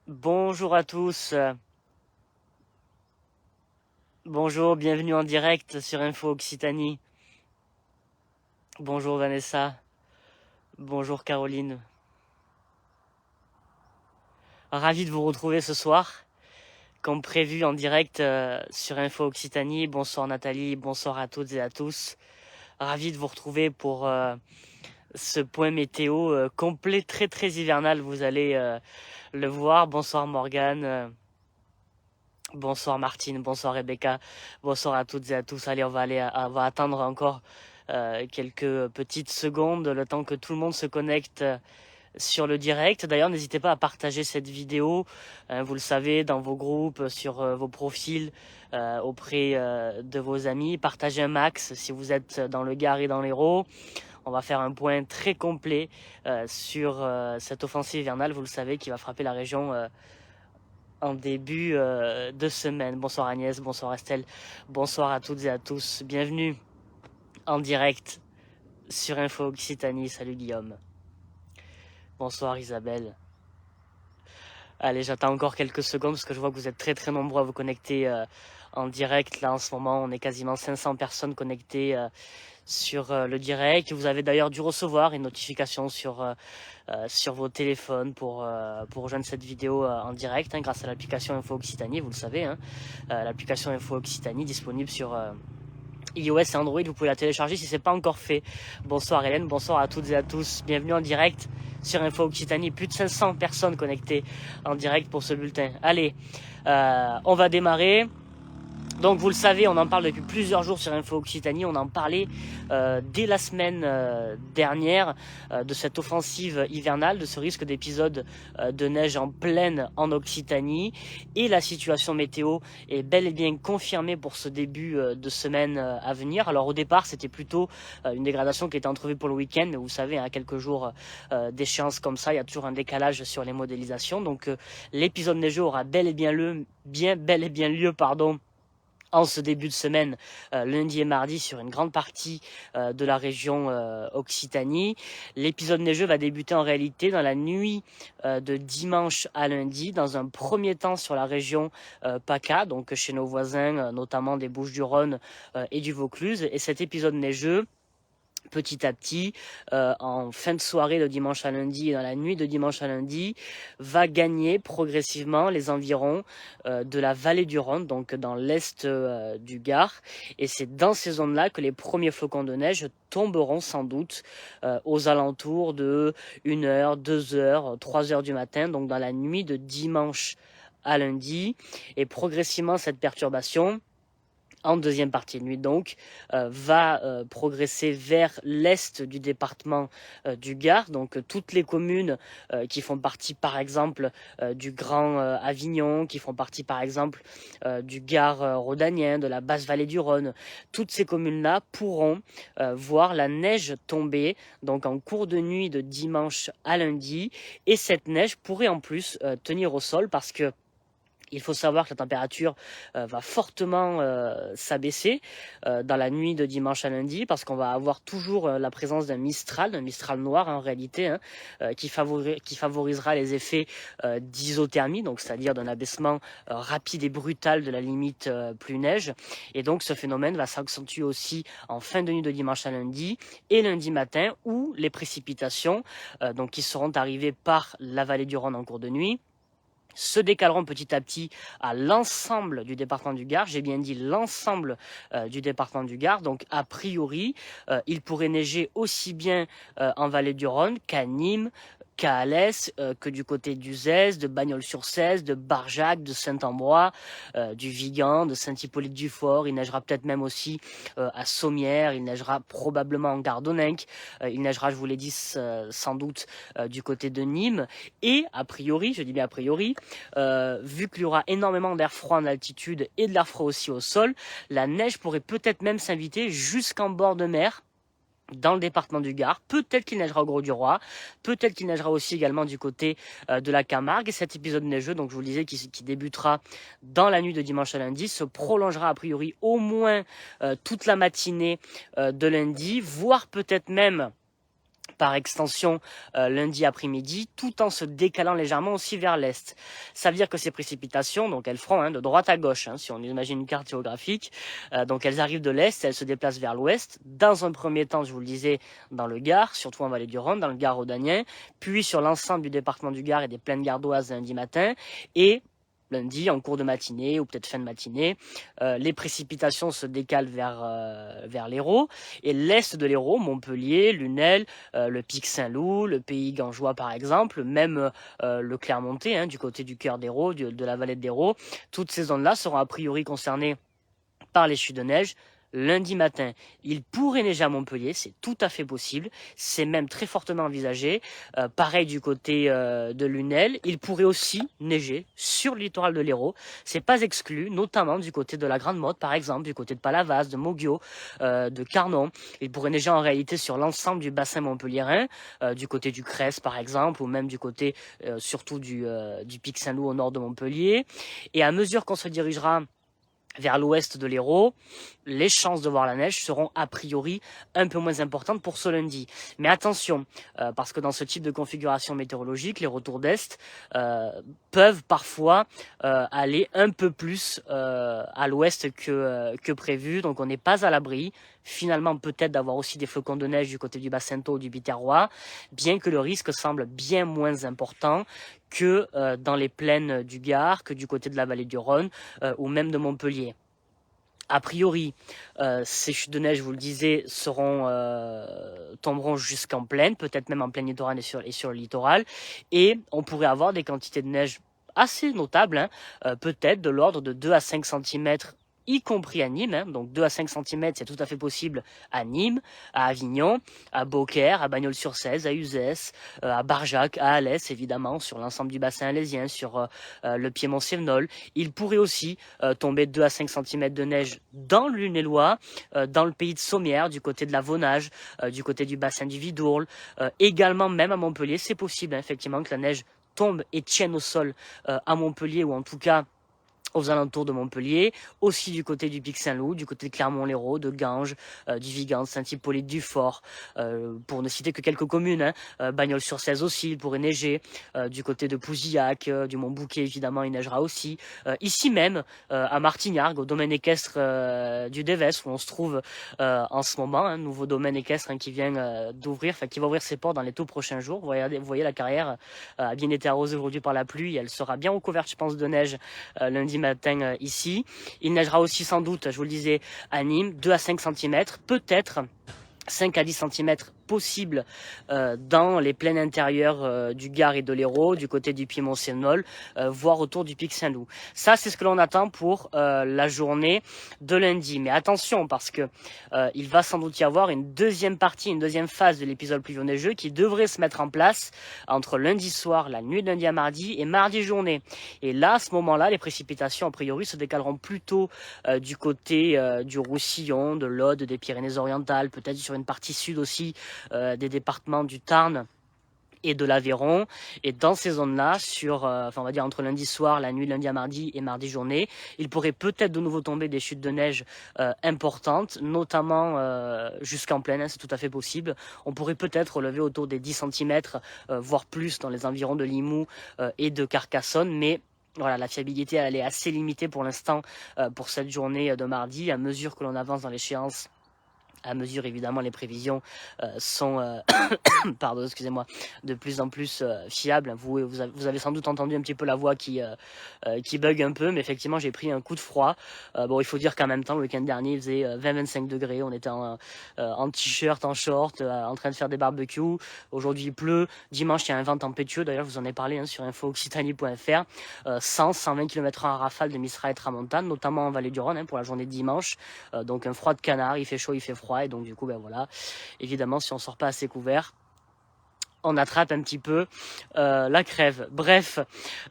Bonjour à tous, bonjour, bienvenue en direct sur Info Occitanie. Bonjour Vanessa, bonjour Caroline. Ravi de vous retrouver ce soir, comme prévu en direct sur Info Occitanie. Bonsoir Nathalie, bonsoir à toutes et à tous. Ravi de vous retrouver pour ce point météo complet, très hivernal, vous allez le voir. Bonsoir Morgane. Bonsoir Martine, bonsoir Rebecca, bonsoir à toutes et à tous. Allez, on va attendre encore quelques petites secondes, le temps que tout le monde se connecte sur le direct. D'ailleurs, n'hésitez pas à partager cette vidéo, vous le savez, dans vos groupes, sur vos profils, auprès de vos amis. Partagez un max si vous êtes dans le Gard et dans l'Hérault. On va faire un point très complet sur cette offensive hivernale, vous le savez, qui va frapper la région en début de semaine. Bonsoir Agnès, bonsoir Estelle, bonsoir à toutes et à tous. Bienvenue en direct sur Info Occitanie. Salut Guillaume. Bonsoir Isabelle. Allez, j'attends encore quelques secondes parce que je vois que vous êtes très nombreux à vous connecter en direct. Là en ce moment, on est quasiment 500 personnes connectées sur le direct. Vous avez d'ailleurs dû recevoir une notification sur vos téléphones pour rejoindre cette vidéo en direct grâce à l'application Info Occitanie, vous le savez. L'application Info Occitanie disponible sur iOS et Android, vous pouvez la télécharger si ce n'est pas encore fait. Bonsoir Hélène, bonsoir à toutes et à tous. Bienvenue en direct sur Info Occitanie. Plus de 500 personnes connectées en direct pour ce bulletin. Allez, on va démarrer. Donc vous le savez, on en parle depuis plusieurs jours sur Info Occitanie, on en parlait dès la semaine dernière de cette offensive hivernale, de ce risque d'épisode de neige en pleine en Occitanie, et la situation météo est bel et bien confirmée pour ce début de semaine à venir. Alors au départ c'était plutôt une dégradation qui était entrevue pour le week-end, mais vous savez, à quelques jours d'échéance comme ça, il y a toujours un décalage sur les modélisations, donc l'épisode neigeux aura bel et bien lieu, en ce début de semaine, lundi et mardi, sur une grande partie de la région Occitanie. L'épisode neigeux va débuter en réalité dans la nuit de dimanche à lundi, dans un premier temps sur la région PACA, donc chez nos voisins, notamment des Bouches-du-Rhône et du Vaucluse. Et cet épisode neigeux, petit à petit, en fin de soirée de dimanche à lundi et dans la nuit de dimanche à lundi, va gagner progressivement les environs de la vallée du Rhône, donc dans l'est du Gard. Et c'est dans ces zones-là que les premiers flocons de neige tomberont sans doute aux alentours de 1h, 2h, 3h du matin, donc dans la nuit de dimanche à lundi. Et progressivement, cette perturbation, en deuxième partie de nuit donc, va progresser vers l'est du département du Gard. Donc toutes les communes qui font partie par exemple du Grand Avignon, qui font partie par exemple du Gard rhodanien, de la basse vallée du Rhône, toutes ces communes-là pourront voir la neige tomber donc en cours de nuit de dimanche à lundi. Et cette neige pourrait en plus tenir au sol parce que il faut savoir que la température va fortement s'abaisser dans la nuit de dimanche à lundi parce qu'on va avoir toujours la présence d'un Mistral noir en réalité, qui favorisera les effets d'isothermie, donc c'est-à-dire d'un abaissement rapide et brutal de la limite plus neige. Et donc ce phénomène va s'accentuer aussi en fin de nuit de dimanche à lundi et lundi matin où les précipitations donc qui seront arrivées par la vallée du Rhône en cours de nuit se décaleront petit à petit à l'ensemble du département du Gard. J'ai bien dit l'ensemble du département du Gard. Donc, a priori, il pourrait neiger aussi bien en vallée du Rhône qu'à Nîmes, qu'à Alès, que du côté d'Uzès, de Bagnols-sur-Cèze, de Barjac, de Saint-Ambrois, du Vigan, de Saint-Hippolyte-du-Fort. Il neigera peut-être même aussi à Sommières, il neigera probablement en Gardonninque, il neigera, je vous l'ai dit, sans doute du côté de Nîmes. Et a priori, je dis bien a priori, vu qu'il y aura énormément d'air froid en altitude et de l'air froid aussi au sol, la neige pourrait peut-être même s'inviter jusqu'en bord de mer dans le département du Gard. Peut-être qu'il neigera au Grau-du-Roi, peut-être qu'il neigera aussi également du côté de la Camargue. Et cet épisode neigeux, donc je vous le disais, qui débutera dans la nuit de dimanche à lundi, se prolongera a priori au moins toute la matinée de lundi, voire peut-être même par extension lundi après-midi, tout en se décalant légèrement aussi vers l'est. Ça veut dire que ces précipitations, donc elles feront de droite à gauche, si on imagine une carte géographique, donc elles arrivent de l'est, elles se déplacent vers l'ouest, dans un premier temps, je vous le disais, dans le Gard, surtout en vallée du Rhône, dans le Gard rhodanien, puis sur l'ensemble du département du Gard et des plaines gardoises lundi matin, et lundi, en cours de matinée ou peut-être fin de matinée, les précipitations se décalent vers l'Hérault. Et l'est de l'Hérault, Montpellier, Lunel, le Pic Saint-Loup, le Pays Gangeois par exemple, même le Clermontais, du côté du cœur d'Hérault, de la vallée d'Hérault, toutes ces zones-là seront a priori concernées par les chutes de neige lundi matin. Il pourrait neiger à Montpellier, c'est tout à fait possible, c'est même très fortement envisagé. Pareil du côté de Lunel, il pourrait aussi neiger sur le littoral de l'Hérault, c'est pas exclu, notamment du côté de la Grande Motte par exemple, du côté de Palavas, de Moguio, de Carnon. Il pourrait neiger en réalité sur l'ensemble du bassin montpelliérain, du côté du Crès par exemple, ou même du côté surtout du Pic Saint-Loup au nord de Montpellier. Et à mesure qu'on se dirigera vers l'ouest de l'Hérault, les chances de voir la neige seront a priori un peu moins importantes pour ce lundi. Mais attention, parce que dans ce type de configuration météorologique, les retours d'est peuvent parfois aller un peu plus à l'ouest que prévu, donc on n'est pas à l'abri finalement peut-être d'avoir aussi des flocons de neige du côté du Bas-Sainteau ou du Biterrois, bien que le risque semble bien moins important que dans les plaines du Gard, que du côté de la vallée du Rhône ou même de Montpellier. A priori, ces chutes de neige, je vous le disais, tomberont jusqu'en plaine, peut-être même en plaine littorale et sur le littoral, et on pourrait avoir des quantités de neige assez notables, peut-être de l'ordre de 2 à 5 cm, y compris à Nîmes, donc 2 à 5 cm, c'est tout à fait possible à Nîmes, à Avignon, à Beaucaire, à Bagnols-sur-Cèze, à Uzès, à Barjac, à Alès, évidemment, sur l'ensemble du bassin alésien, sur le Piémont-Sévenol. Il pourrait aussi tomber 2 à 5 cm de neige dans le Lunélois, dans le pays de Sommières, du côté de la Vaunage, du côté du bassin du Vidourle, également même à Montpellier, c'est possible, effectivement, que la neige tombe et tienne au sol à Montpellier, ou en tout cas aux alentours de Montpellier, aussi du côté du Pic Saint-Loup, du côté de Clermont-Lérault, de Ganges, du Vigan, Saint-Hippolyte, du Fort, pour ne citer que quelques communes, Bagnols-sur-Cèze aussi, il pourrait neiger, du côté de Pouzillac, du Mont-Bouquet évidemment, il neigera aussi, ici même, à Martignargues, au domaine équestre du Dévès, où on se trouve en ce moment, un nouveau domaine équestre qui vient d'ouvrir, qui va ouvrir ses portes dans les tout prochains jours. Vous voyez la carrière a bien été arrosée aujourd'hui par la pluie, elle sera bien recouverte, je pense, de neige lundi matin ici. Il neigera aussi sans doute, je vous le disais, à Nîmes, 2 à 5 cm, peut-être 5 à 10 cm possible dans les plaines intérieures du Gard et de l'Hérault, du côté du Piémont-Sévenol, voire autour du Pic Saint-Loup. Ça, c'est ce que l'on attend pour la journée de lundi. Mais attention, parce que il va sans doute y avoir une deuxième partie, une deuxième phase de l'épisode pluvio-neigeux qui devrait se mettre en place entre lundi soir, la nuit de lundi à mardi, et mardi journée. Et là, à ce moment-là, les précipitations, a priori, se décaleront plutôt du côté du Roussillon, de l'Aude, des Pyrénées-Orientales, peut-être sur une partie sud aussi des départements du Tarn et de l'Aveyron. Et dans ces zones-là, on va dire entre lundi soir, la nuit de lundi à mardi et mardi journée, il pourrait peut-être de nouveau tomber des chutes de neige importantes, notamment jusqu'en plaine, c'est tout à fait possible. On pourrait peut-être relever autour des 10 cm, voire plus dans les environs de Limoux et de Carcassonne, mais voilà, la fiabilité elle est assez limitée pour l'instant pour cette journée de mardi. À mesure que l'on avance dans l'échéance, à mesure évidemment les prévisions sont pardon, excusez-moi, de plus en plus fiables. Vous avez sans doute entendu un petit peu la voix qui bug un peu, mais effectivement j'ai pris un coup de froid. Bon, il faut dire qu'en même temps le week-end dernier il faisait 20-25 degrés, on était en t-shirt, en short, en train de faire des barbecues. Aujourd'hui il pleut, dimanche il y a un vent tempétueux, d'ailleurs je vous en ai parlé sur infooccitanie.fr, 100-120 km/h à rafale de Mistral et Tramontane, notamment en vallée du Rhône pour la journée de dimanche. Donc un froid de canard, il fait chaud, il fait froid, et donc du coup voilà, évidemment si on sort pas assez couvert, on attrape un petit peu la crève. Bref,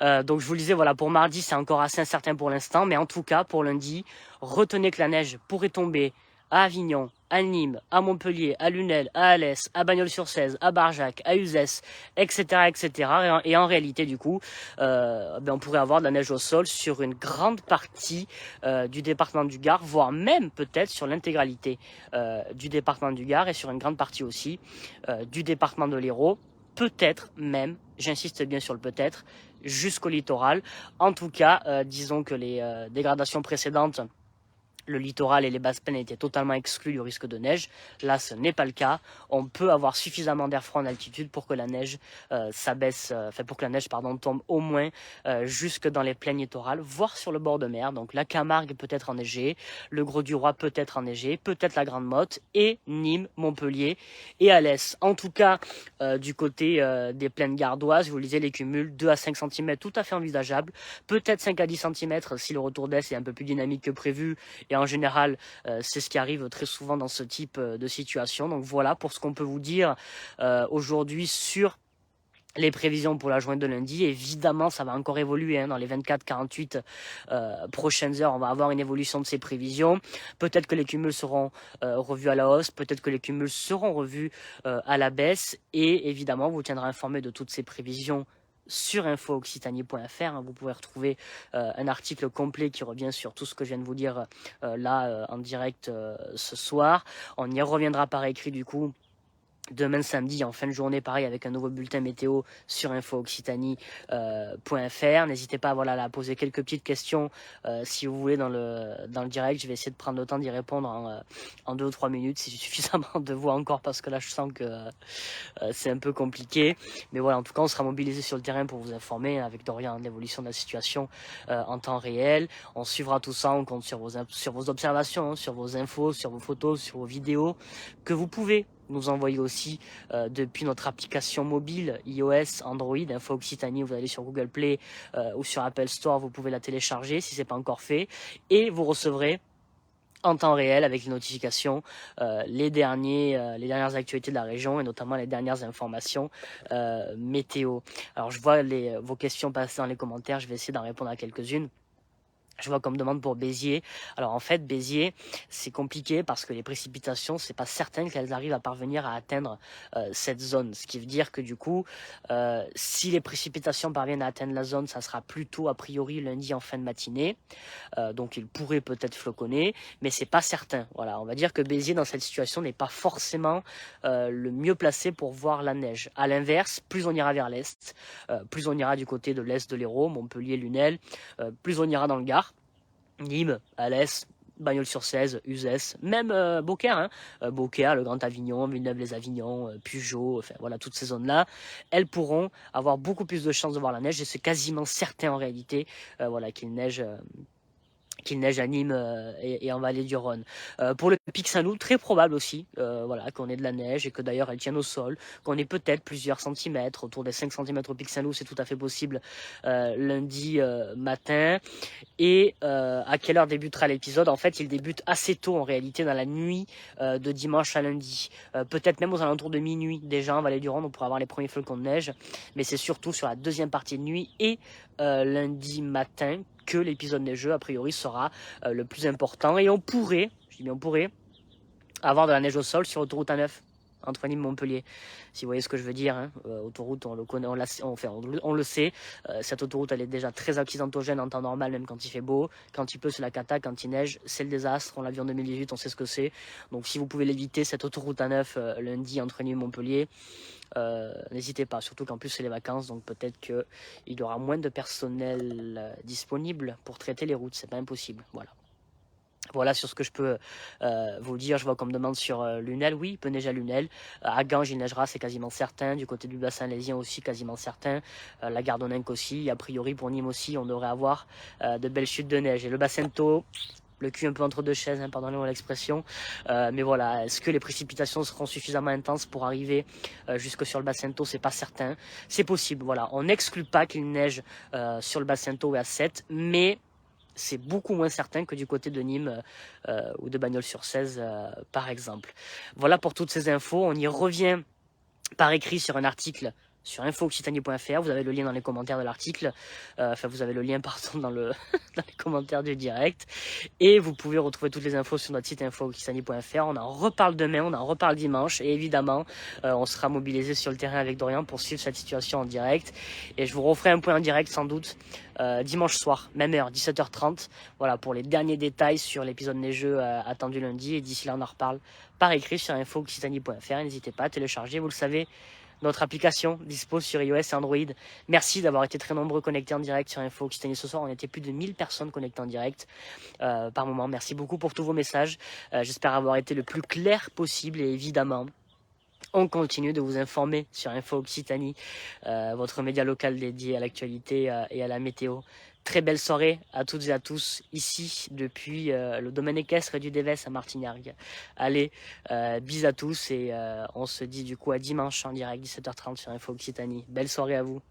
donc je vous le disais, voilà, pour mardi c'est encore assez incertain pour l'instant, mais en tout cas pour lundi, retenez que la neige pourrait tomber à Avignon, à Nîmes, à Montpellier, à Lunel, à Alès, à Bagnols-sur-Cèze, à Barjac, à Uzès, etc., etc. Et en réalité, du coup, on pourrait avoir de la neige au sol sur une grande partie du département du Gard, voire même peut-être sur l'intégralité du département du Gard et sur une grande partie aussi du département de l'Hérault, peut-être même, j'insiste bien sur le peut-être, jusqu'au littoral. En tout cas, disons que les dégradations précédentes, le littoral et les basses plaines étaient totalement exclus du risque de neige. Là, ce n'est pas le cas. On peut avoir suffisamment d'air froid en altitude pour que la neige tombe au moins jusque dans les plaines littorales, voire sur le bord de mer. Donc la Camargue peut être enneigée, le Grau-du-Roi peut être enneigé, peut-être la Grande Motte, et Nîmes, Montpellier et Alès. En tout cas, du côté des plaines gardoises, vous le disiez, les cumuls 2 à 5 cm tout à fait envisageables, peut-être 5 à 10 cm si le retour d'Est est un peu plus dynamique que prévu. Et en général, c'est ce qui arrive très souvent dans ce type de situation. Donc voilà pour ce qu'on peut vous dire aujourd'hui sur les prévisions pour la journée de lundi. Évidemment, ça va encore évoluer hein, dans les 24-48 prochaines heures. On va avoir une évolution de ces prévisions. Peut-être que les cumuls seront revus à la hausse, peut-être que les cumuls seront revus à la baisse. Et évidemment, on vous tiendra informé de toutes ces prévisions sur infooccitanie.fr. Vous pouvez retrouver un article complet qui revient sur tout ce que je viens de vous dire là en direct ce soir. On y reviendra par écrit du coup demain samedi en fin de journée, pareil, avec un nouveau bulletin météo sur infooccitanie.fr. N'hésitez pas à poser quelques petites questions si vous voulez dans le direct. Je vais essayer de prendre le temps d'y répondre en 2 ou 3 minutes si j'ai suffisamment de voix encore, parce que là je sens que c'est un peu compliqué. Mais voilà, en tout cas, on sera mobilisé sur le terrain pour vous informer avec Dorian de l'évolution de la situation en temps réel. On suivra tout ça, on compte sur vos observations, hein, sur vos infos, sur vos photos, sur vos vidéos que vous pouvez nous envoyer aussi depuis notre application mobile iOS, Android, Info Occitanie. Vous allez sur Google Play ou sur Apple Store, vous pouvez la télécharger si ce n'est pas encore fait, et vous recevrez en temps réel avec les notifications les dernières actualités de la région et notamment les dernières informations météo. Alors je vois vos questions passer dans les commentaires, je vais essayer d'en répondre à quelques-unes. Je vois comme demande pour Béziers. Alors en fait, Béziers, c'est compliqué parce que les précipitations, c'est pas certain qu'elles arrivent à parvenir à atteindre cette zone. Ce qui veut dire que du coup, si les précipitations parviennent à atteindre la zone, ça sera plutôt a priori lundi en fin de matinée. Donc il pourrait peut-être floconner, mais c'est pas certain. Voilà, on va dire que Béziers dans cette situation n'est pas forcément le mieux placé pour voir la neige. À l'inverse, plus on ira vers l'est, plus on ira du côté de l'est de l'Hérault, Montpellier, Lunel, plus on ira dans le Gard. Nîmes, Alès, Bagnols-sur-Cèze, Uzès, même Beaucaire, hein, Beaucaire, le Grand Avignon, Villeneuve-les-Avignon, Pugeot, enfin voilà, toutes ces zones-là, elles pourront avoir beaucoup plus de chances de voir la neige, et c'est quasiment certain en réalité qu'il neige à Nîmes et en vallée du Rhône. Pour le Pic Saint-Loup, très probable aussi qu'on ait de la neige et que d'ailleurs elle tienne au sol, qu'on ait peut-être plusieurs centimètres, autour des 5 cm au Pic Saint-Loup, c'est tout à fait possible lundi matin. Et à quelle heure débutera l'épisode? En fait, il débute assez tôt en réalité, dans la nuit de dimanche à lundi. Peut-être même aux alentours de minuit déjà en vallée du Rhône, on pourra avoir les premiers flocons de neige, mais c'est surtout sur la deuxième partie de nuit et lundi matin que l'épisode neigeux, a priori, sera le plus important. Et on pourrait, je dis bien on pourrait, avoir de la neige au sol sur autoroute A9 entre Nîmes et Montpellier, si vous voyez ce que je veux dire. Hein. Autoroute, on le connaît, on le sait. Cette autoroute, elle est déjà très accidentogène en temps normal, même quand il fait beau. Quand il pleut, c'est la cata. Quand il neige, c'est le désastre. On l'a vu en 2018, on sait ce que c'est. Donc si vous pouvez l'éviter, cette autoroute A9 lundi entre Nîmes et Montpellier, n'hésitez pas. Surtout qu'en plus c'est les vacances, donc peut-être qu'il y aura moins de personnel disponible pour traiter les routes. C'est pas impossible. Voilà sur ce que je peux vous dire. Je vois comme demande sur Lunel. Oui, il peut neiger à Lunel. À Ganges, il neigera, c'est quasiment certain. Du côté du bassin lésien aussi, quasiment certain. La Gardonninque aussi. A priori, pour Nîmes aussi, on devrait avoir de belles chutes de neige. Et le bassin de Thau, le cul un peu entre deux chaises, hein, pardonnez-moi l'expression. Mais voilà, est-ce que les précipitations seront suffisamment intenses pour arriver jusque sur le bassin de Thau? C'est pas certain. C'est possible, voilà. On n'exclut pas qu'il neige sur le bassin de Thau et à 7, mais c'est beaucoup moins certain que du côté de Nîmes ou de Bagnols-sur-Cèze, par exemple. Voilà pour toutes ces infos. On y revient par écrit sur un article sur infooccitanie.fr. Vous avez le lien dans les commentaires de l'article. Enfin, vous avez le lien, pardon, dans les commentaires du direct. Et vous pouvez retrouver toutes les infos sur notre site infooccitanie.fr. On en reparle demain, on en reparle dimanche. Et évidemment, on sera mobilisé sur le terrain avec Dorian pour suivre cette situation en direct. Et je vous referai un point en direct sans doute dimanche soir, même heure, 17h30. Voilà, pour les derniers détails sur l'épisode neigeux attendu lundi. Et d'ici là, on en reparle par écrit sur infooccitanie.fr. N'hésitez pas à télécharger, vous le savez, notre application dispo sur iOS et Android. Merci d'avoir été très nombreux connectés en direct sur Info Occitanie ce soir. On était plus de 1000 personnes connectées en direct par moment. Merci beaucoup pour tous vos messages. J'espère avoir été le plus clair possible et évidemment, on continue de vous informer sur Info Occitanie, votre média local dédié à l'actualité et à la météo. Très belle soirée à toutes et à tous, ici, depuis le domaine équestre du Dévès à Martignargues. Allez, bis à tous et on se dit du coup à dimanche en direct, 17h30 sur Info Occitanie. Belle soirée à vous.